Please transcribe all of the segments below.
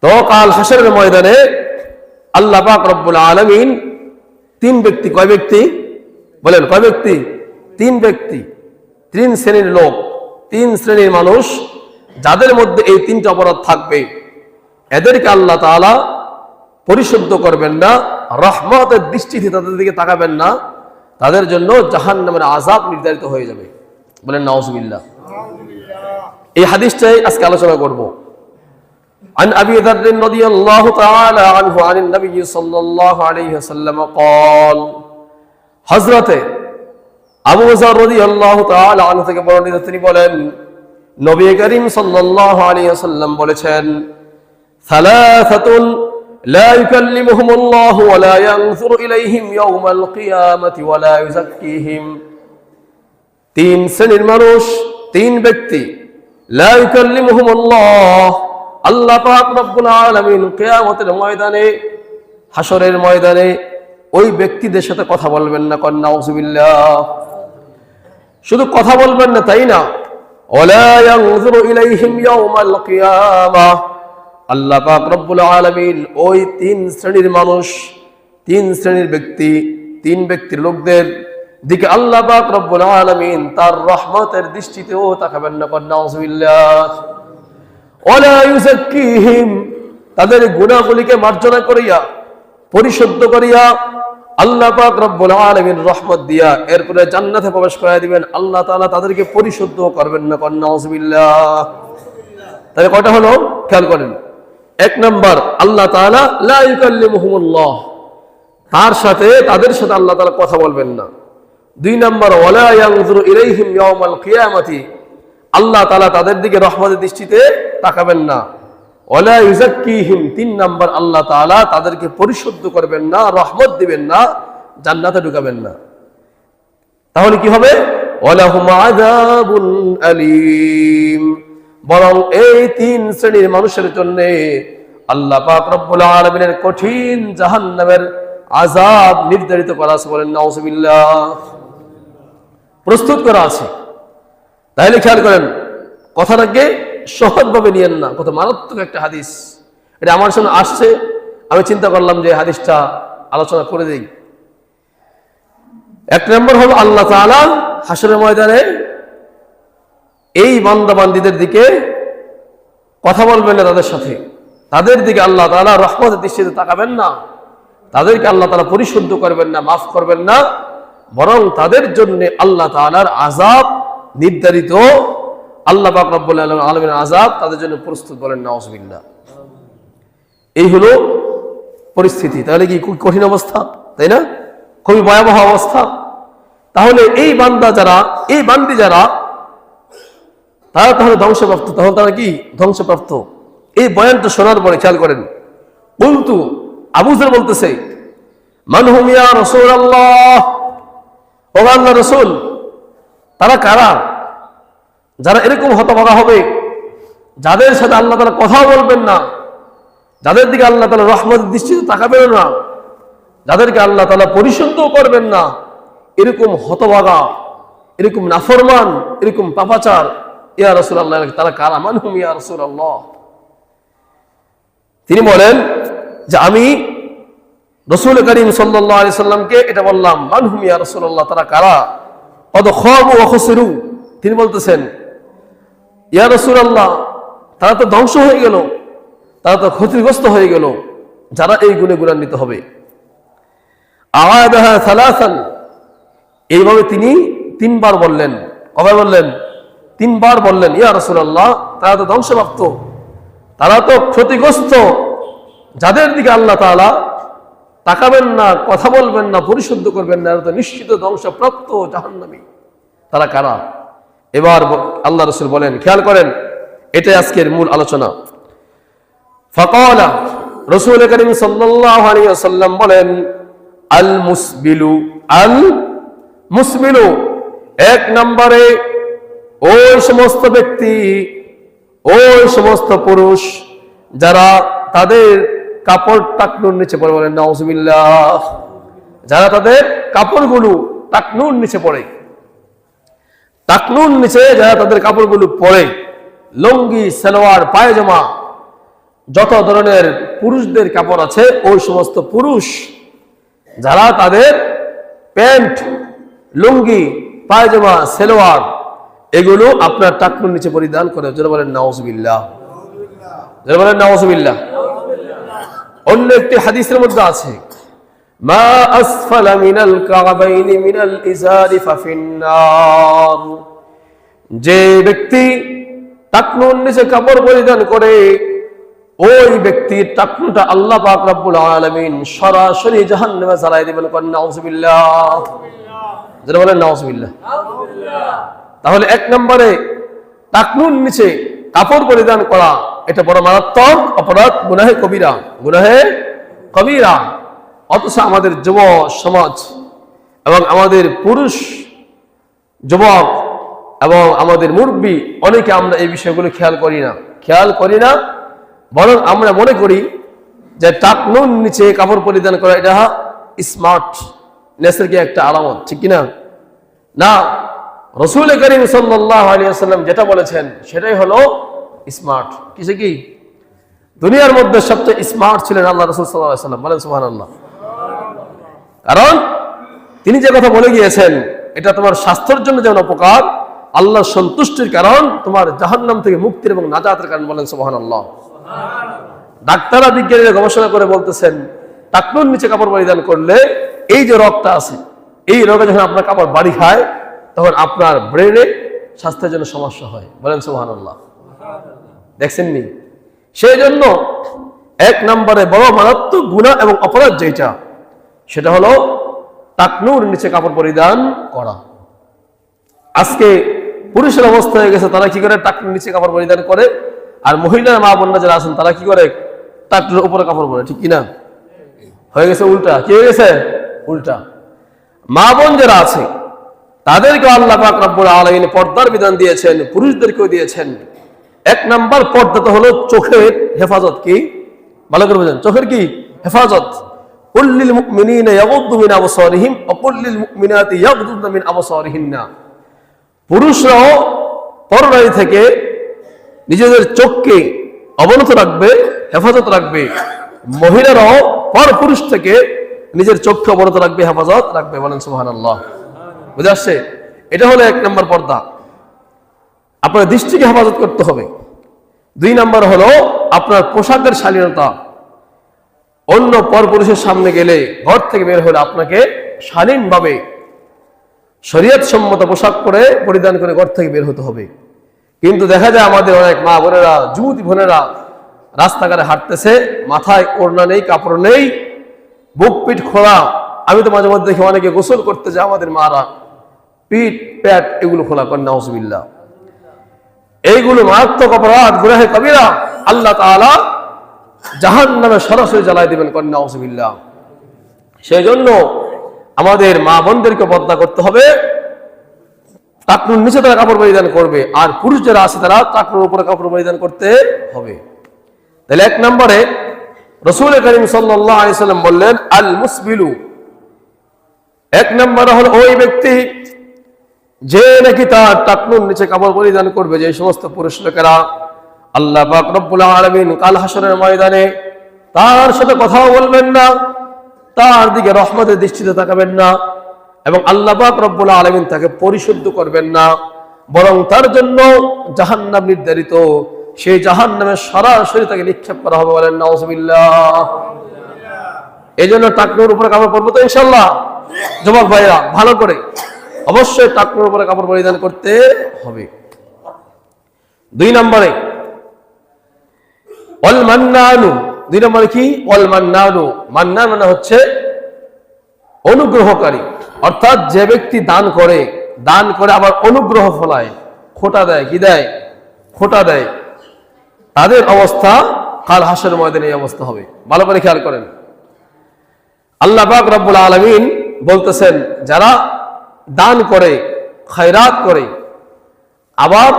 তো কাল হাসরের ময়দানে আল্লাহ পাক রব্বুল আলামিন তিন ব্যক্তি, কয় ব্যক্তি বলেন, কয় ব্যক্তি? তিন ব্যক্তি, তিন শ্রেণীর লোক, তিন শ্রেণীর মানুষ, যাদের মধ্যে এই তিনটা অপরাধ থাকবে, এদেরকে আল্লাহ তাআলা পরিশুদ্ধ করবেন না, রহমতের দৃষ্টিতে তাদের দিকে তাকাবেন না, তাদের জন্য জাহান্নামের আযাব নির্ধারিত হয়ে যাবে। বলেন নাউযুবিল্লাহ। এই হাদিসটাই আজকে আলোচনা করব। عن أبي ذر رضي الله تعالى عنه عن النبي صلى الله عليه وسلم قال حضرت আবু যর রাদিয়াল্লাহু তাআলা আনহু থেকে বর্ণিত, তিনি বলেন নবী করিম সাল্লাল্লাহু আলাইহি ওয়াসাল্লাম বলেছেন, সালাসাতুন লা ইউকাল্লিমুহুমুল্লাহু ওয়া লা ইয়ানজুরু ইলাইহিম ইয়াওমাল কিয়ামাতি ওয়া লা ইউযাক্কিহিম। তিন শ্রেণীর মানুষ, তিন ব্যক্তি, লা ইউকাল্লিমুহুমুল্লাহ, আল্লাহ পাক রব্বুল আলামিন কিয়ামতের ময়দানে, হাসরের ময়দানে ওই ব্যক্তিদের সাথে কথা বলবেন না। কন্না নাউযুবিল্লাহ। শুধু কথা বলবেন না তাই না, ওয়ালা ইয়ানজুরু ইলাইহিম ইয়াওমাল কিয়ামাহ, আল্লাহ পাক রব্বুল আলামিন ওই তিন শ্রেণীর মানুষ, তিন শ্রেণীর ব্যক্তি, তিন ব্যক্তির লোকদের দিকে আল্লাহ পাক রব্বুল আলামিন তার রহমতের দৃষ্টিতেও তাকাবেন না। কন্না নাউযুবিল্লাহ। ওয়ালা ইউযাক্কিহিম, তাদের গুনাহগুলিকে মার্জনা করিয়া, পরিশুদ্ধ করিয়া আল্লাহ পাক রব্বুল আলামিন রহমত দিয়া এরপরে জান্নাতে প্রবেশ করায় দিবেন। আল্লাহ তাআলা তাদেরকে পরিশুদ্ধ করবেন না। কন্না নাউযুবিল্লাহ। তাহলে কয়টা হলো খেয়াল করেন। এক নাম্বার, আল্লাহ তাআলা লা ইউকাল্লিমুহুমুল্লাহ, তার সাথে, তাদের সাথে আল্লাহ তাআলা কথা বলবেন না। দুই নাম্বার, ওয়ালা ইয়ানজুরু ইলাইহিম ইয়াওমাল কিয়ামাতি, আল্লাহ তাআলা তাদের দিকে রহমতের দৃষ্টিতে তাকাবেন না। ওয়ালা ইউযাক্কিহিম, তিন নাম্বার, আল্লাহ তাআলা তাদেরকে পরিশুদ্ধ করবেন না, রহমত দিবেন না, জান্নাতে ঢুকাবেন না। তাহলে কি হবে? ওয়ালাহুম আযাবুন আলীম, বরং এই তিন শ্রেণীর মানুষের জন্য আল্লাহ পাক রব্বুল আলামিনের কঠিন জাহান্নামের আযাব নির্ধারিত করা আছে। বলেন নাউযুবিল্লাহ। প্রস্তুত করা আছে। তাহলে খেয়াল করেন, কথাটাকে সহজভাবে নিয়েন না, কত মারাত্মক একটা হাদিস। এটা আমার সামনে আসছে, আমি চিন্তা করলাম যে হাদিসটা আলোচনা করে দেই। এক নম্বর হলো, আল্লাহ তাআলা হাসরের ময়দানে এই বান্দা বান্দীদের দিকে কথা বলবেন না, তাদের সাথে, তাদের দিকে আল্লাহ তাআলা রহমতের দৃষ্টিতে তাকাবেন না, তাদেরকে আল্লাহ তাআলা পরিশুদ্ধ করবেন না, মাফ করবেন না, বরং তাদের জন্য আল্লাহ তাআলার আযাব নির্ধারিত, আল্লাহ পাক রব্বুল আলামিনের আযাব তাদের জন্য প্রস্তুত। বলেন নাউযুবিল্লাহ। এই হলো পরিস্থিতি। তাহলে কি খুব কঠিন অবস্থা, তাই না? খুবই ভয়াবহ অবস্থা। তাহলে এই বান্দা যারা, এই বান্দি যারা, তারা তাহলে ধ্বংসপ্রাপ্ত। তাহলে তারা কি ধ্বংসপ্রাপ্ত? এই বয়ানটা শোনার পরে খেয়াল করেন, বলতু আবু যর বলতেছে, মান হুম ইয়া রাসূলুল্লাহ, ও আল্লাহর রাসূল, তারা কারা যারা এরকম হতভাগা হবে, যাদের সাথে আল্লাহ তাআলা কথাও বলবেন না, যাদের দিকে আল্লাহ তাআলা রহমতের দৃষ্টিতে তাকাবেন না, যাদেরকে আল্লাহ তাআলা পরিশুদ্ধও করবেন না, এরকম হতভাগা, এরকম নাফরমান, এরকম পাপাচার, ইয়া রাসূলুল্লাহ, তারা কারা? মান হুম ইয়া রাসূলুল্লাহ। তিনি বলেন যে আমি রাসূল করিম সাল্লাল্লাহু আলাইহি সাল্লামকে এটা বললাম, মান হুম ইয়া রাসূলুল্লাহ, তারা কারা? কদ খাবু ওয়া খাসিরু, তিনি বলতেছেন, ইয়া রাসূলুল্লাহ, তারা তো ধ্বংস হয়ে গেল, তারা তো ক্ষতিগ্রস্ত হয়ে গেল, যারা এই গুণে গুণান্বিত হবে। আ'আদাহা সালাসান, এইভাবে তিনি তিনবার বললেন। কবে বললেন? তিনবার বললেন, ইয়া রাসূলুল্লাহ, তারা তো ধ্বংসপ্রাপ্ত, তারা তো ক্ষতিগ্রস্ত, যাদের দিকে আল্লাহ তাআলা তাকাবেন না, কথা বলবেন না, পরিশুদ্ধ করবেন না, এরা তো নিশ্চিত ধ্বংসপ্রাপ্ত, জাহান্নামী। তারা কারা? এবার আল্লাহ রাসূল বলেন, খেয়াল করেন, এটাই আজকের মূল আলোচনা। ফাকালা, রাসূল করিম সাল্লাল্লাহু আলাইহি ওয়াসাল্লাম বলেন, আল মুসবিলু, আল মুসবিলু, এক নম্বরে ওই সমস্ত ব্যক্তি, ওই সমস্ত পুরুষ যারা তাদের কাপড় টাকনুর নিচে পড়ে। বলেন নাউযুবিল্লাহ। যারা তাদের কাপড়গুলো টাকনুর নিচে পড়ে, টাকনুর নিচে যারা তাদের কাপড়গুলো পরে, লুঙ্গি, সালোয়ার, পায়জামা, যত ধরনের পুরুষদের কাপড় আছে ওই সমস্ত পুরুষ যারা তাদের প্যান্ট, লুঙ্গি, পায়জামা, সালোয়ার এগুলো আপনার টাকনুর নিচে পরিধান করে। যারা বলেন নাউজুবিল্লাহ, যারা বলেন নাউজুবিল্লাহ। অন্য একটি হাদিসের মধ্যে আছে মা আসফালা মিনাল কাবাইনি মিনাল ইজারি ফাফিন্নার, যে ব্যক্তি টাকনুর নিচে কাপড় পরিধান করে ওই ব্যক্তির টাকনুটা আল্লাহ পাক রব্বুল আলামিন সরাসরি জাহান্নামে জ্বালায় দিবেন। নাউজুবিল্লাহ, যারা বলেন নাউজুবিল্লাহ। তাহলে এক নম্বরে টাকনুর নিচে কাপড় পরিধান করা এটা বড় মারাত্মক অপরাধ, গুনাহে কবিরা, গুনাহে কবিরা। অথচ আমাদের যুব সমাজ এবং আমাদের পুরুষ যুবক এবং আমাদের মুরব্বী অনেকে আমরা এই বিষয়গুলো খেয়াল করি না, বরং আমরা মনে করি যে টাকনুর নিচে কাপড় পরিধান করা এটা স্মার্টনেসের কি একটা আলামত, ঠিক কিনা? না, রাসূল করিম সাল্লাল্লাহু আলাইহি ওয়াসাল্লাম যেটা বলেছেন সেটাই হলো স্মার্ট। কিসে কি? দুনিয়ার মধ্যে সবচেয়ে স্মার্ট ছিলেন আল্লাহ রাসূল সাল্লাল্লাহু আলাইহি ওয়াসাল্লাম। বলেন সুবহানাল্লাহ। কারণ তিনি যে কথা বলে গিয়েছেন এটা তোমার স্বাস্থ্যের জন্য যেমন উপকার, আল্লাহর সন্তুষ্টির কারণ, তোমার জাহান্নাম থেকে মুক্তির এবং নাজাতের কারণ। বলেন সুবহানাল্লাহ। ডাক্তাররা, বিজ্ঞানীরা গবেষণা করে বলতেছেন টাকনুর নিচে কাপড় পরিধান করলে এই যে রোগটা আছে, এই রোগে যখন আপনার কাপড় বাড়ি খায় তখন আপনার ব্রেনে স্বাস্থ্যের জন্য সমস্যা হয়। বলেন সুবহানাল্লাহ। দেখছেন নি? সেই জন্য এক নম্বরে বড় মারাত্মক গুনাহ এবং অপরাধ যেটা, সেটা হলো টাকনুর নিচে কাপড় পরিধান করা। আজকে পুরুষের অবস্থা হয়ে গেছে, তারা কি করে? টাকনুর নিচে কাপড় পরিধান করে। আর মহিলার মা বোনরা যারা আছেন তারা কি করে? টাকনুর উপরে কাপড় পরে, ঠিক কিনা? হয়ে গেছে উল্টা। কি হয়ে গেছে? উল্টা। মা বোন যারা আছে তাদেরকে আল্লাহ পাক রব্বুল আলামিন পর্দার বিধান দিয়েছেন, পুরুষদেরকেও দিয়েছেন। এক নাম্বার পর্দা তো হলো চোখের হেফাজত। কি? ভালো করে বুঝেন, চোখের কি হেফাজত। কুল্লিল মুমিনিনা ইয়াগুদ্দু মিন আবসারিহিম ওয়া কুল্লিল মুমিনাতি ইয়াগুদ্দুনা মিন আবসারিহিন্না, পুরুষরাও পরনারী থেকে নিজেদের চোখকে অবনত রাখবে, হেফাজত রাখবে। মহিলারাও পর পুরুষ থেকে নিজের চোখকে অবনত রাখবে, হেফাজত রাখবে। বলেন সুবহানাল্লাহ। বুঝে আসছে? এটা হলো এক নম্বর পর্দা, আপনার দৃষ্টিকে হেফাজত করতে হবে। দুই নম্বর হলো আপনার পোশাকের শালীনতা। অন্য পর পুরুষের সামনে গেলে, ঘর থেকে বের হলে আপনাকে শালীনভাবে শরীয়ত সম্মত পোশাক পরিধান করে ঘর থেকে বের হতে হবে। কিন্তু দেখা যায় আমাদের অনেক মা বোনেরা, যুবতী বোনেরা রাস্তাঘাটে হাঁটতেছে, মাথায় ওড়না নেই, কাপড় নেই, বুক পিঠ খোলা। আমি তো মাঝে মধ্যে দেখি অনেকে গোসল করতে যায়, আমাদের মারা পিঠ প্যাট এগুলো খোলা করেন। নাউজুবিল্লাহ। এইগুলো মারাত্মক অপরাধ, গুনাহে কবিরা। আল্লাহ তাআলা জাহান্নামে সরাসরি জ্বালায় দিবেন। করেন নাউজুবিল্লাহ। সেই জন্য আমাদের মা বোনদেরকে পর্দা করতে হবে। টাকনুর নিচে তারা কাপড় পরিধান করবে, আর পুরুষ যারা আছে তারা টাকনুর উপরে কাপড় পরিধান করতে হবে। তাহলে এক নম্বরে রাসূল করিম সাল্লাল্লাহু আলাইহি ওয়াসাল্লাম বললেন আল মুসবিলু, এক নম্বরে হলো ওই ব্যক্তি যে নাকি তার টাকনুর নিচে কাপড় পরিধান করবে। যে সমস্ত পুরুষ লোকেরা, আল্লাহ পাক রব্বুল আলামিন কাল হাসরের ময়দানে তার সাথে কথাও বলবেন না, তার দিকে রহমতের দৃষ্টিতে তাকাবেন না, এবং আল্লাহ পাক রব্বুল আলামিন তাকে পরিশুদ্ধ করবেন না, বরং তার জন্য জাহান্নাম নির্ধারিত। সেই জাহান্নামে সরাসরি তাকে নিক্ষেপ করা হবে। বলেন নাউজুবিল্লাহ। এই জন্য টাকনুর উপরে কাপড় পরবো তো ইনশাল্লাহ। যুবক ভাইরা, ভালো করে অবশ্যই টাকনুর উপরে কাপড় পরিধান করতে হবে। দুই নম্বরে ওয়াল মান্নানু, দুই নম্বরে কি? ওয়াল মান্নানু। মান্নান মানে হচ্ছে অনুগ্রহকারী, অর্থাৎ যে ব্যক্তি দান করে আবার অনুগ্রহ ফলায়, খোটা দেয়। কি দেয়? খোটা দেয়। তাদের অবস্থা কাল হাসরের ময়দানে এই অবস্থা হবে। ভালো করে খেয়াল করেন। আল্লাহ পাক রব্বুল আলামিন বলতেছেন যারা দান করে, খায়রাত করে, আবার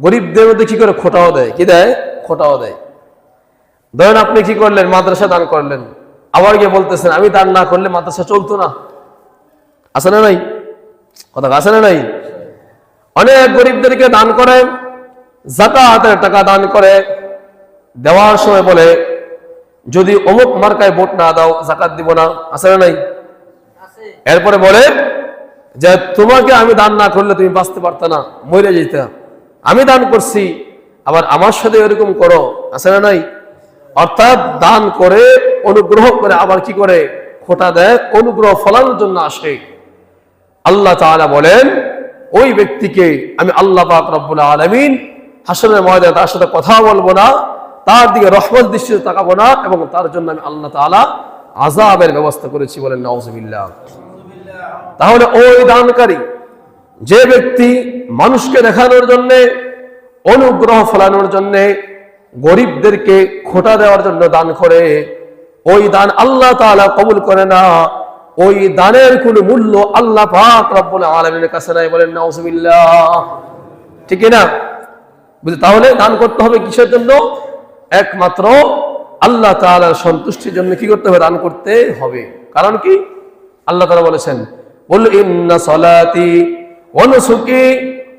গরিবদের মধ্যে কি করে? খোটাও দেয়। কি দেয়? খোটাও দেয়। ধরেন আপনি কি করলেন? মাদ্রাসা দান করলেন, আবার গিয়ে বলতেছেন আমি দান না করলে মাদ্রাসা চলতো না। আছে না নাই? কথা আছে না নাই? অনেক গরিবদেরকে দান করে, যাকাতের টাকা দান করে, দেওয়ার সময় বলে যদি অমুক মার্কায় ভোট না দাও যাকাত দিব না, আছে না নাই? এরপরে বলে যে তোমাকে আমি দান না করলে তুমি বাঁচতে পারত না, মরে যেতে, আমি দান করছি আবার আমার সাথে এরকম করো, আছে না নাই? অর্থাৎ দান করে অনুগ্রহ করে আবার কি করে খোটা দেয়, অনুগ্রহ ফলানোর জন্য আসে। আল্লাহ তাআলা বলেন ওই ব্যক্তিকে আমি আল্লাহ পাক রব্বুল আলামিন হাসরের ময়দানে তার সাথে কথা বলবো না, তার দিকে রহমত দৃষ্টিতে তাকাবো না, এবং তার জন্য আমি আল্লাহ তাআলা আযাবের ব্যবস্থা করেছি। বলেন নাউযুবিল্লাহ। তাহলে ওই দানকারী যে ব্যক্তি মানুষকে দেখানোর জন্য, অনুগ্রহ ফলানোর জন্য, গরিবদেরকে খোটা দেওয়ার জন্য দান করে, ওই দান আল্লাহ তাআলা কবুল করে না, ওই দানের কোনো মূল্য আল্লাহ পাক রব্বুল আলামিনের কাছে নাই। বলেন নাউযুবিল্লাহ। ঠিক না? বুঝলি? তাহলে দান করতে হবে কিসের জন্য? একমাত্র আল্লাহ তাআলার সন্তুষ্টির জন্য কি করতে হবে? দান করতে হবে। কারণ কি? আল্লাহ তাআলা বলেছেন কুল ইন্না সলাতি ওয়া নুসুকি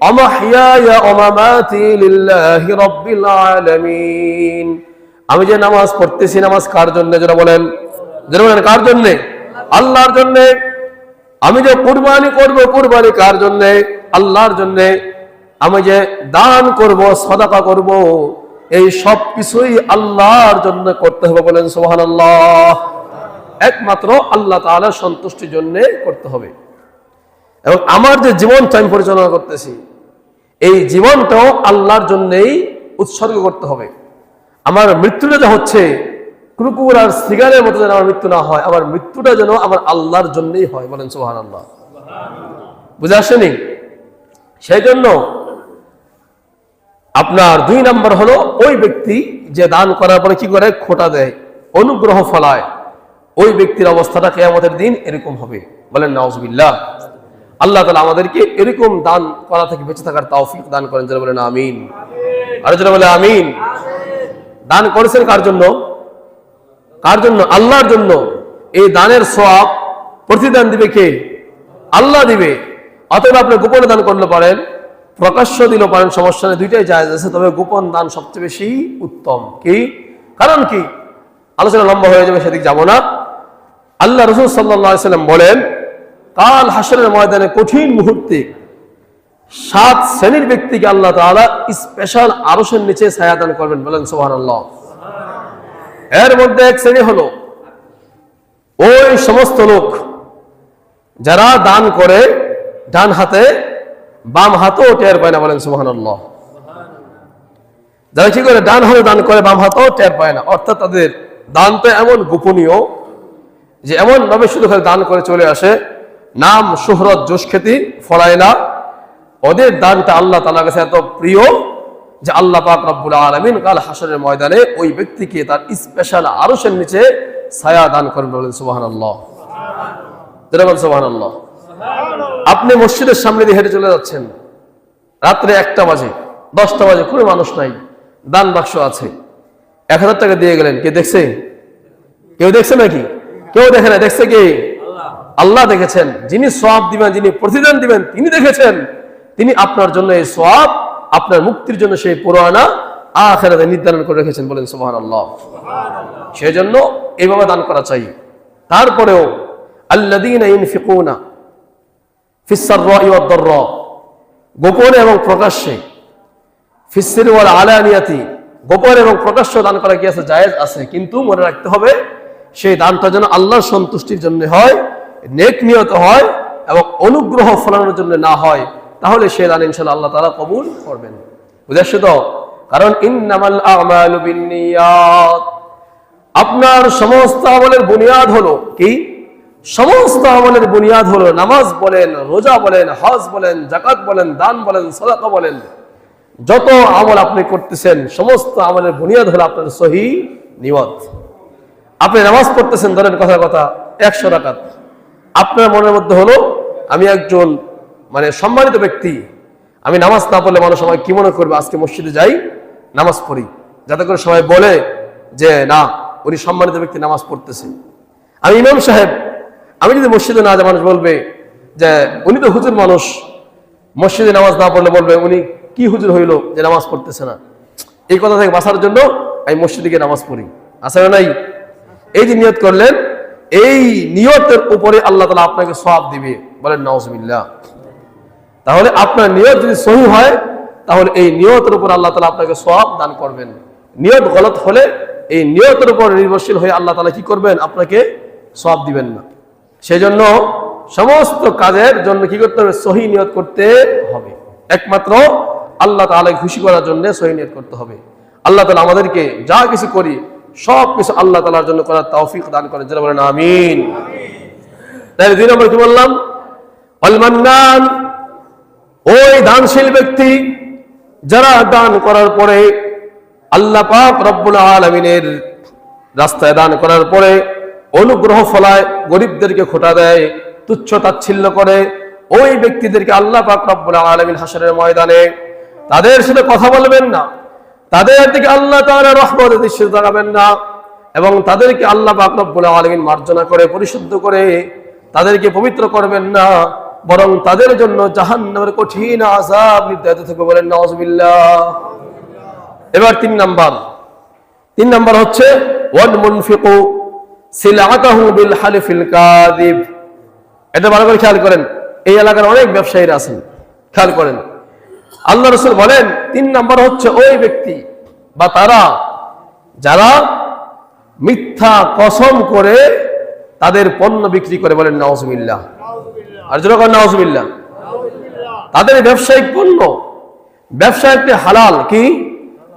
ওয়া মাহইয়ায়া ওয়া মামাতি লিল্লাহি রাব্বিল আলামিন। আমি যে নামাজ পড়তেছি, নামাজ কার জন্য? যারা বলেন কার জন্য? আল্লাহর জন্য। আমি যে কুরবানি করব, কুরবানি কার জন্য? আল্লাহর জন্য। আমি যে দান করব, সাদাকা করব, এই সব কিছুই আল্লাহর জন্য করতে হবে। বলেন সুবহানাল্লাহ। একমাত্র আল্লাহ তাআলার সন্তুষ্টির জন্য করতে হবে। এবং আমার যে জীবনটা আমি পরিচালনা করতেছি, এই জীবনটাও আল্লাহর জন্যই উৎসর্গ করতে হবে। আমার মৃত্যুটা যা হচ্ছে কুকুর আর সিগারের মতো যেন আমার মৃত্যু না হয়, আমার মৃত্যুটা যেন আমার আল্লাহর জন্যই হয়। বলেন সুবহানাল্লাহ। বুঝে আসেনি? সেই জন্য আপনার 2 নম্বর হলো ওই ব্যক্তি যে দান করার পরে কি করে? খোটা দেয়, অনুগ্রহ ফলায়। ওই ব্যক্তির অবস্থাটা কিয়ামতের দিন এরকম হবে। বলেন নাউযুবিল্লাহ। আল্লাহ তাআলা আমাদেরকে এরকম দান করা থেকে বেঁচে থাকার তৌফিক দান করেন। যারা বলেন আমিন। আর যারা বলে আমিন। দান করেছেন কার জন্য? কার জন্য? আল্লাহর জন্য। এই দানের সওয়াব প্রতিদান দিবে কে? আল্লাহ দিবে। অতএব আপনি গোপনে দান করলে পারেন, প্রকাশ্য দিলে পারেন, সমস্যা নেই, দুইটাই জায়েজ আছে। তবে গোপন দান সবচেয়ে বেশি উত্তম। কি কারণ? কি আলোচনা লম্বা হয়ে যাবে, সেদিক যাব না। আল্লাহ রাসূল সাল্লাল্লাহু আলাইহি সাল্লাম বলেন কাল হাসরের ময়দানে কঠিন মুহূর্তে 7 শ্রেণীর ব্যক্তিকে আল্লাহ তাআলা স্পেশাল আরশের নিচে ছায়া দান করবেন। বলেন সুবহানাল্লাহ। এর মধ্যে এক শ্রেণী হলো ওই সমস্ত লোক যারা দান করে ডান হাতে, বাম হাতেও টের পায় না। বলেন সুবহানাল্লাহ। যারা কি করে? ডান হাতে দান করে, বাম হাতেও টের পায় না। অর্থাৎ তাদের দানটা এমন গোপনীয় যে এমন ভাবে শুধু খালি দান করে চলে আসে, নাম শোহরত যশ খ্যাতি ফলায় না। ওদের দানটা আল্লাহ তাআলার কাছে এত প্রিয় যে আল্লাহ পাক রব্বুল আলামিন কাল হাসরের ময়দানে ওই ব্যক্তিকে তার স্পেশাল আরশের নিচে ছায়া দান করবেন। বলেন সুবহানাল্লাহ। বলেন সুবহানাল্লাহ। আপনি মসজিদের সামনে দিয়ে হেঁটে চলে যাচ্ছেন, রাত্রে 1টা বাজে, 10টা বাজে, কোনো মানুষ নাই, দান বাক্স আছে, 1000 টাকা দিয়ে গেলেন। কে দেখছে? কেউ দেখছে নাকি? কেউ দেখে না। দেখছে কে? আল্লাহ দেখেছেন। যিনি সওয়াব দিবেন, যিনি প্রতিদান দিবেন, তিনি দেখেছেন। তিনি আপনার জন্য এই সওয়াব, আপনার মুক্তির জন্য সেই পুরোয়ানা আখিরাতে নির্ধারণ করে রেখেছেন। বলেন সুবহানাল্লাহ। সেই জন্য এইভাবে দান করা চাই। তারপরেও আল্লাযীনা ইউনফিকুনা ফিস সাররাই ওয়াদ দাররা, গোপনে এবং প্রকাশ্যে, ফিস সিররি ওয়াল আলানিয়াতি, গোপন এবং প্রকাশ্য দান করা কি আছে? জায়েজ আছে। কিন্তু মনে রাখতে হবে সেই দানটা যেন আল্লাহর সন্তুষ্টির জন্য হয়, নেক নিয়ত হয়, এবং অনুগ্রহ ফলানোর জন্য না হয়। তাহলে সেই দান ইনশাআল্লাহ আল্লাহ তাআলা কবুল করবেন। বুঝেছো তো? কারণ ইন্নামাল আমালু বিন্নিয়াত, আপনার সমস্ত আমলের বুনিয়াদ হলো কি? সমস্ত আমলের বুনিয়াদ হলো নামাজ বলেন, রোজা বলেন, হজ বলেন, যাকাত বলেন, দান বলেন, সাদাকা বলেন, যত আমল আপনি করতেছেন সমস্ত আমলের বুনিয়াদ হলো আপনার সহিহ নিয়ত। আপনি নামাজ পড়তেছেন, ধরেন কথা 100 রাকাত, আপনার মনের মধ্যে হলো আমি একজন সম্মানিত ব্যক্তি, আমি নামাজ না পড়লে মানুষ আমাকে কি মনে করবে? আজকে মসজিদে যাই, নামাজ পড়ি, যাতে করে সবাই বলে যে না, উনি সম্মানিত ব্যক্তি, নামাজ পড়তেছে। আমি ইমাম সাহেব, আমি যদি মসজিদে না যাই, মানুষ বলবে যে উনি তো হুজুর মানুষ, মসজিদে নামাজ না পড়লে বলবে উনি কি হুজুর হইলো যে নামাজ পড়তেছে না। এই কথা থেকে বাঁচার জন্য আমি মসজিদে গিয়ে নামাজ পড়ি, আছে না নাই? এই যে নিয়ত করলেন, এই নিয়তের উপরে আল্লাহ তাআলা আপনাকে সওয়াব দিবে, বলেন নাউজুবিল্লাহ। তাহলে আপনার নিয়ত যদি সহি হয়, তাহলে এই নিয়তের উপর আল্লাহ তাআলা আপনাকে সওয়াব দান করবেন। নিয়ত গলত হলে এই নিয়তের উপর নির্ভরশীল হয়ে আল্লাহ তাআলা কি করবেন? আপনাকে সওয়াব দিবেন না। সেজন্য সমস্ত কাজের জন্য কি করতে হবে? সহি নিয়ত করতে হবে। একমাত্র আল্লাহ তাআলাকে খুশি করার জন্য সহি নিয়ত করতে হবে। আল্লাহ তাআলা আমাদেরকে যা কিছু করি সব কিছু আল্লাহ তাআলার জন্য করার তৌফিক দান করেন, যারা বলেন আমিন। তাহলে 2 নম্বর কি বললাম? আল মান্নান, ওই দানশীল ব্যক্তি যারা দান করার পরে আল্লাহ পাক রব্বুল আলামিনের রাস্তায় দান করার পরে অনুগ্রহ ফলায়, গরিবদেরকে খোটা দেয়, তুচ্ছ তাচ্ছিল্য করে, ওই ব্যক্তিদেরকে আল্লাহ পাক রব্বুল আলামিন হাসরের ময়দানে তাদের সাথে কথা বলবেন না, তাদের দিকে আল্লাহ তাআলা রহমতের দৃষ্টি তাকাবেন না, এবং তাদেরকে আল্লাহ পাক রব্বুল আলামিন মার্জনা করে, পরিশুদ্ধ করে তাদেরকে পবিত্র করবেন না, বরং তাদের জন্য জাহান্নামের কঠিন আযাব নির্ধারিত থাকবে, বলেন নাউজুবিল্লাহ। এবার 3 নাম্বার হচ্ছে ওয়াল মুনফিকু সিলআতাহু বিল হালিফিল কাযিব। এটা ভালো করে খেয়াল করেন, এই এলাকার অনেক ব্যবসায়ীরা আছেন, খেয়াল করেন। আল্লাহ রাসূল বলেন 3 নাম্বার হচ্ছে ওই ব্যক্তি বা তারা যারা মিথ্যা কসম করে তাদের পণ্য বিক্রি করে, বলেন নাউজুবিল্লাহ। আর জোরে বলেন নাউজুবিল্লাহ। তাদের ব্যবসায়িক পণ্য, ব্যবসা একটি হালাল, কি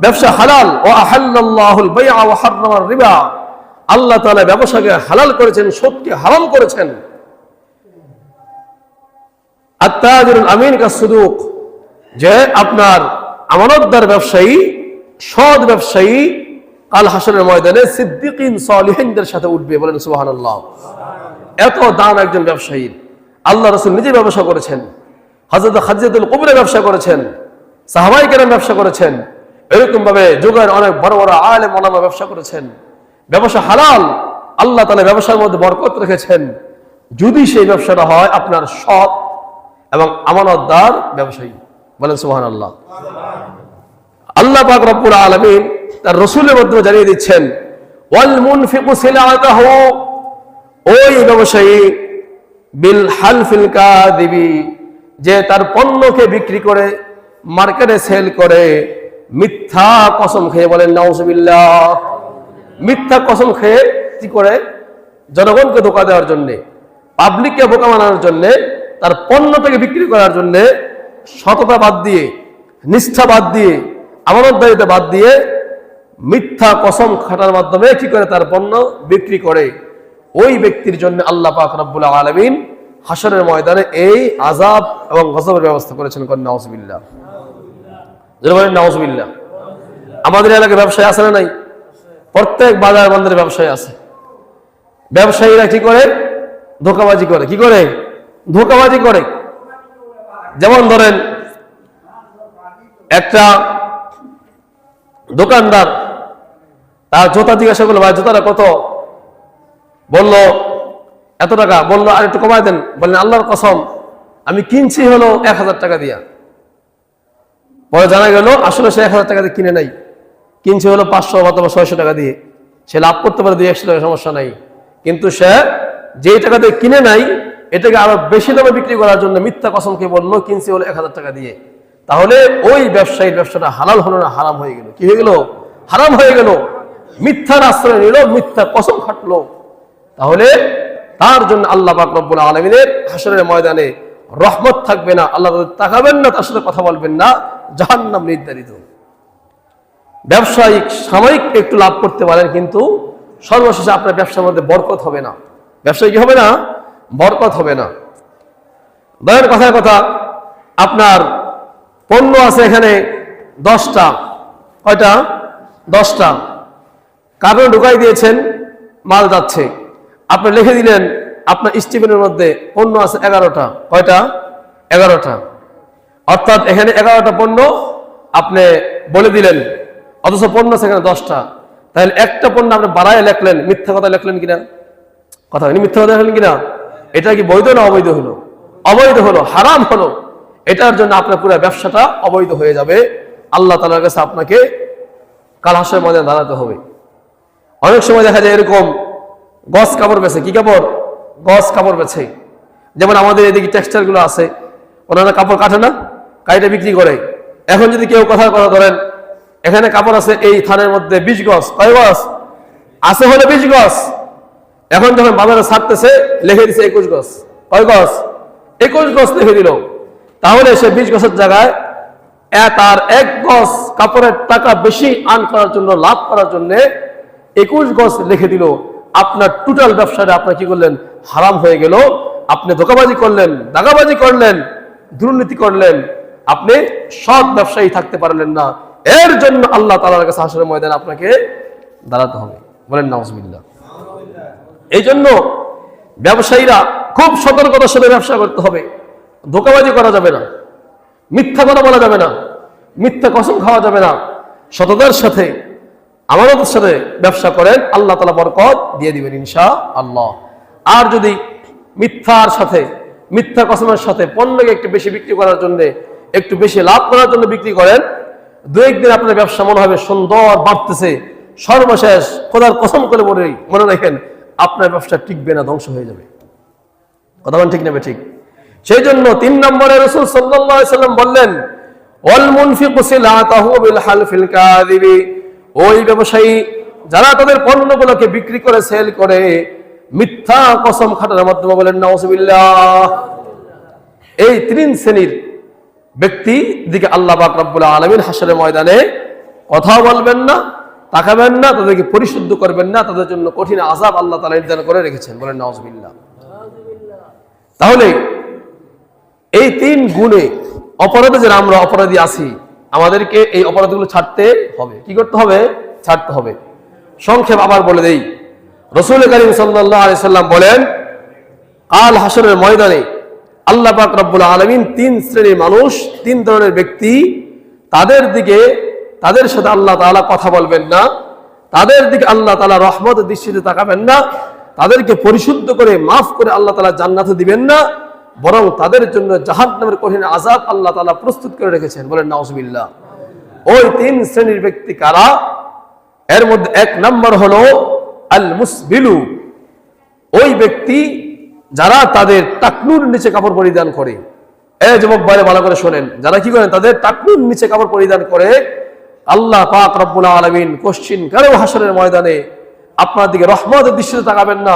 ব্যবসা হালাল। ও আহাল্লাল্লাহুল বাই'a ওয়া হাররামার রিবা, আল্লাহ তাআলা ব্যবসাকে হালাল করেছেন, সুদকে হারাম করেছেন। আত-তাজিরুল আমিন কাস-সুদুক, যে আপনার আমানতদার ব্যবসায়ী, সৎ ব্যবসায়ী কাল হাসরের ময়দানে সিদ্দিকিন সালিহিনদের সাথে উঠবে, বলেন সুবহানাল্লাহ। এত দাম একজন ব্যবসায়ীর। আল্লাহ রাসূল নিজে ব্যবসা করেছেন, হযরত খাদিজাতুল কুবরা ব্যবসা করেছেন, সাহাবায়ে কেরাম ব্যবসা করেছেন, এরকম ভাবে যুগের অনেক বড় বড় আলেম ওলামা ব্যবসা করেছেন। ব্যবসা হালাল, আল্লাহ তাআলা ব্যবসার মধ্যে বরকত রেখেছেন, যদি সেই ব্যবসাটা হয় আপনার সৎ এবং আমানতদার ব্যবসায়ী, বলেন সুবহানাল্লাহ। আল্লাহ পাক রব্বুল আলামিন তার রাসূলের মাধ্যমে জানিয়ে দিচ্ছেন ওয়াল মুনফিকু সিলআতাহু, ওই ব্যবসায়ী বিল হালফিল কাযিবি, যে তার পণ্যকে বিক্রি করে মার্কেটে সেল করে মিথ্যা কসম খেয়ে, বলেন নাউজুবিল্লাহ। মিথ্যা কসম খেয়ে কি করে? জনগণকে ধোঁকা দেওয়ার জন্য, পাবলিককে বোকা বানানোর জন্য, তার পণ্যটাকে বিক্রি করার জন্য সততা বাদ দিয়ে, নিষ্ঠা বাদ দিয়ে, আমানতদারিতা বাদ দিয়ে মিথ্যা কসম খাটার মাধ্যমে কি করে তার পণ্য বিক্রি করে, ওই ব্যক্তির জন্য আল্লাহ পাক রব্বুল আলামিন হাসরের ময়দানে এই আযাব এবং গজবের ব্যবস্থা করেছেন, নাউজুবিল্লাহ। বলেন নাউজুবিল্লাহ। আমাদের এলাকায় ব্যবসায় আছে না নাই? প্রত্যেক বাজার বন্দরে ব্যবসায়ী আছে। ব্যবসায়ীরা কি করে? ধোঁকাবাজি করে। কি করে? ধোঁকাবাজি করে। যেমন ধরেন একটা দোকানদার, তার জুতা জিজ্ঞাসা করলো, ভাই জুতাটা কত? বললো এত টাকা। বললো আর একটু কমায় দেন। বললেন আল্লাহর কসম আমি কিনছি হলো 1000 টাকা দিয়া। পরে জানা গেল আসলে সে 1000 টাকা দিয়ে কিনে নাই, কিনছে হলো 500 অথবা 600 টাকা দিয়ে। সে লাভ করতে পারে 200 টাকা, সমস্যা নাই, কিন্তু সে যে টাকা দিয়ে কিনে নাই এটাকে আরো বেশি দামে বিক্রি করার জন্য মিথ্যা কসমকে বললো কিনছে হলো 1000 টাকা দিয়ে। তাহলে ওই ব্যবসায়ীর ব্যবসাটা হালাল হলো না হারাম হয়ে গেল? কি হয়ে গেল? হারাম হয়ে গেল। মিথ্যার আশ্রয় নিল, মিথ্যা কসম খাটলো। তাহলে তার জন্য আল্লাহ পাক রব্বুল আলামিনের হাসরের ময়দানে রহমত থাকবে না, আল্লাহ তাকাবেন না, তার সাথে কথা বলবেন না, জাহান্নাম নির্ধারিত। ব্যবসায়িক সাময়িক একটু লাভ করতে পারেন, কিন্তু সর্বশেষে আপনার ব্যবসার মধ্যে বরকত হবে না। ব্যবসায় কি হবে না? বরকত হবে না। দয়ের কথার কথা, আপনার পণ্য আছে এখানে 10টা, কয়টা? 10টা। কার্টুন ঢুকাই দিয়েছেন, মাল যাচ্ছে। আপনি লিখে দিলেন আপনার স্টিফেনের মধ্যে পণ্য আছে 11টা। কয়টা? 11টা। অর্থাৎ এখানে 11টা পণ্য আপনি বলে দিলেন, অথচ পণ্য আছে এখানে 10টা। তাহলে একটা পণ্য আপনি বাড়ায় লেখলেন, মিথ্যা কথা লেখলেন কিনা? কথা হয়নি, মিথ্যা কথা লেখলেন কিনা? এটা কি বৈধ না অবৈধ হলো? অবৈধ হলো, হারাম হলো। এটার জন্য আপনার পুরো ব্যবসাটা অবৈধ হয়ে যাবে। আল্লাহ তাআলার কাছে আপনাকে কাল হাসরের ময়দানে দাঁড়াতে হবে। অনেক সময় দেখা যায় এরকম গস কাপড় বেছে, কি কাপড়? গস কাপড় বেছে। যেমন আমাদের এদিকে টেক্সটাইল গুলো আছে, ওনারা কাপড় কাটে না, কাইটে বিক্রি করে। এখন যদি কেউ কথা ধরেন এখানে কাপড় আছে এই থানের মধ্যে 20 গজ, কয় গজ আছে? হলো 20 গজ। এখন যখন বাজারে ছাড়তেছে লিখে দিছে 21 গজ, কয় গজ? 21 গজ লিখে দিল। তাহলে সে 20 গজের জায়গায় তার 1 গজ কাপড়ের টাকা বেশি আর্ন করার জন্য, লাভ করার জন্য 21 গজ লিখে দিল। আপনার টোটাল ব্যবসাটা আপনার কি করলেন? হারাম হয়ে গেল। আপনি ধোঁকাবাজি করলেন, দাগাবাজি করলেন, দুর্নীতি করলেন, আপনি সৎ ব্যবসায়ী থাকতে পারলেন না। এর জন্য আল্লাহ তাআলার কাছে হাসরের ময়দানে আপনাকে দাঁড়াতে হবে। বলেন নাউজুবিল্লাহ। এই জন্য ব্যবসায়ীরা খুব সতর্কতার সাথে ব্যবসা করতে হবে। ধোঁকাবাজি করা যাবে না, মিথ্যা কথা বলা যাবে না, মিথ্যা কসম খাওয়া যাবে না। সততার সাথে, আমানতের সাথে ব্যবসা করেন, আল্লাহ তাআলা বরকত দিয়ে দিবেন ইনশাআল্লাহ। আর যদি মিথ্যার সাথে, মিথ্যা কসমের সাথে পণ্যকে একটু বেশি বিক্রি করার জন্য, একটু বেশি লাভ করার জন্য বিক্রি করেন, দু একদিন আপনার ব্যবসা মনে হবে সুন্দর বাড়তেছে, সর্বশেষ খোদার কসম করে মনে রাখেন আপনার ব্যবসা টিকবে না, ধ্বংস হয়ে যাবে। কথা বলেন ঠিক নেবে? ঠিক। সেই জন্য 3 নম্বরে রাসূল সাল্লাল্লাহু আলাইহি সাল্লাম বললেন, ওয়াল মুনফিকু সিলাতাহু বিল হালফিল কাযিবি, ওই ব্যবসায়ী যারা তাদের পণ্যগুলোকে বিক্রি করে, সেল করে মিথ্যা কসম খাটার মাধ্যমে। বলেন নাউজুবিল্লাহ। এই 3 শ্রেণীর ব্যক্তি দিকে আল্লাহ পাক রব্বুল আলামিন হাসরের ময়দানে কথা বলবেন না, তাকাবেন না, তাদেরকে পরিশুদ্ধ করবেন না, তাদের জন্য কঠিন আযাব আল্লাহ তাআলা নির্ধারণ করে রেখেছেন। বলেন নাউজুবিল্লাহ। তাহলে এই 3 গুণে অপরাধে যারা আমরা অপরাধী আছি, আমাদেরকে এই অপরাধগুলো ছাড়তে হবে। কি করতে হবে? ছাড়তে হবে। সংক্ষেপ আবার বলে দেই, রাসূল কারীম সাল্লাল্লাহু আলাইহি সাল্লাম বলেন, কাল হাসরের ময়দানে আল্লাহ পাক রব্বুল আলামিন 3 শ্রেণীর মানুষ, 3 ধরনের ব্যক্তি, তাদের সাথে আল্লাহ তাআলা কথা বলবেন না, তাদের দিকে আল্লাহ তাআলা রহমতের দৃষ্টিতে তাকাবেন না, তাদেরকে পরিশুদ্ধ করে মাফ করে আল্লাহ তাআলা জান্নাতে দিবেন না, বরং তাদের জন্য জাহান্নামের কঠিন আযাব আল্লাহ তাআলা প্রস্তুত করে রেখেছেন। বলেন নাউজুবিল্লাহ। ওই 3 শ্রেণীর ব্যক্তি কারা? এর মধ্যে 1 নম্বর হলো আল মুসবিলু, ওই ব্যক্তি যারা তাদের টাকনুর নিচে কাপড় পরিধান করে। এই যুবক ভাইরা ভালো করে শোনেন, যারা কি করেন? তাদের টাকনুর নিচে কাপড় পরিধান করে। আল্লাহ পাক রব্বুল আলামিন কোশ্চিন কারো হাসরের ময়দানে আপনার দিকে রহমতের দৃষ্টিতে তাকাবেন না,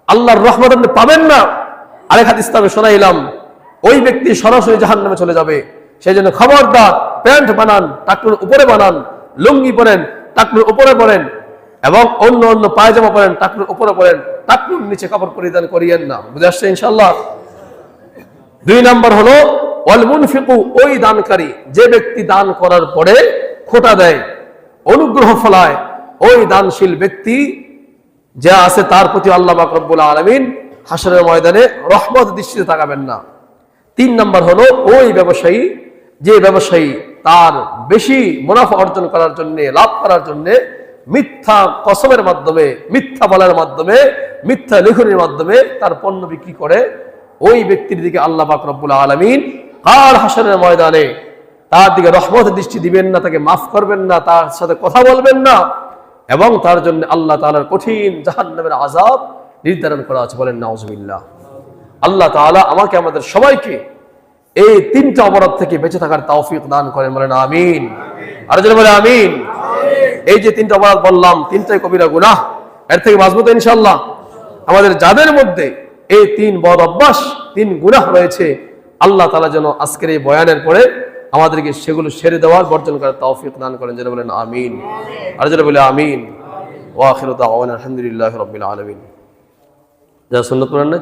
আল্লাহর রহমত আপনি পাবেন না। আরেক হাদিস আমি শোনাইলাম, ওই ব্যক্তি সরাসরি জাহান্নামে চলে যাবে। সেই জন্য খবরদার, প্যান্ট বানান টাকনুর উপরে বানান, লুঙ্গি পরেন টাকনুর উপরে পরেন, এবং অন্য অন্য পায়জামা পরেন টাকনুর উপরে পরেন, টাকনুর নিচে কাপড় পরিধান করিয়েন না। বুঝে আসছে ইনশাআল্লাহ? 2 নম্বর হলো ওয়াল মুনফিকু, ওই দানকারী, যে ব্যক্তি দান করার পরে খোটা দেয়, অনুগ্রহ ফলায়, ওই দানশীল ব্যক্তি যা আছে তার প্রতি আল্লাহ পাক রব্বুল আলামিন হাসরের ময়দানে রহমত দৃষ্টিতে তাকাবেন না। 3 নম্বর হলো ওই ব্যবসায়ী, যে ব্যবসায়ী তার বেশি মুনাফা অর্জন করার জন্য, লাভ করার জন্য মিথ্যা কসমের মাধ্যমে, মিথ্যা বলার মাধ্যমে, মিথ্যা লেখনের মাধ্যমে তার পণ্য বিক্রি করে। ওই ব্যক্তির দিকে আল্লাহ পাক রব্বুল আলামিন কাল হাসরের ময়দানে তার দিকে রহমতের দৃষ্টি দিবেন না, তাকে মাফ করবেন না, তার সাথে কথা বলবেন না, এবং তার জন্য আল্লাহ তাআলার কঠিন জাহান্নামের আযাব নির্ধারণ করা আছে। বলেন নাউজুবিল্লাহ। আল্লাহ তাআলা আমাকে আমাদের সবাইকে এই 3টা অপরাধ থেকে বেঁচে থাকার তৌফিক দান করেন। বলেন আমিন। আর যারা বলে আমিন। এই যে 3টা অপরাধ বললাম, 3টাই কবিরা গুনাহ, এর থেকে বাঁচবো তো ইনশাআল্লাহ। আমাদের যাদের মধ্যে এই 3 বদ অভ্যাস, 3 গুনাহ রয়েছে, আল্লাহ তাআলা যেন আজকের এই বয়ানের পরে আমাদেরকে সেগুলো ছেড়ে দেওয়ার, বর্জন করার তৌফিক দান করেন। যারা বলেন আমিন। আর যারা বলে আমিন। ওয়া আখিরু দাওয়ানা আলহামদুলিল্লাহি রাব্বিল আলামিন। যারা সুন্নাত পড়েন না,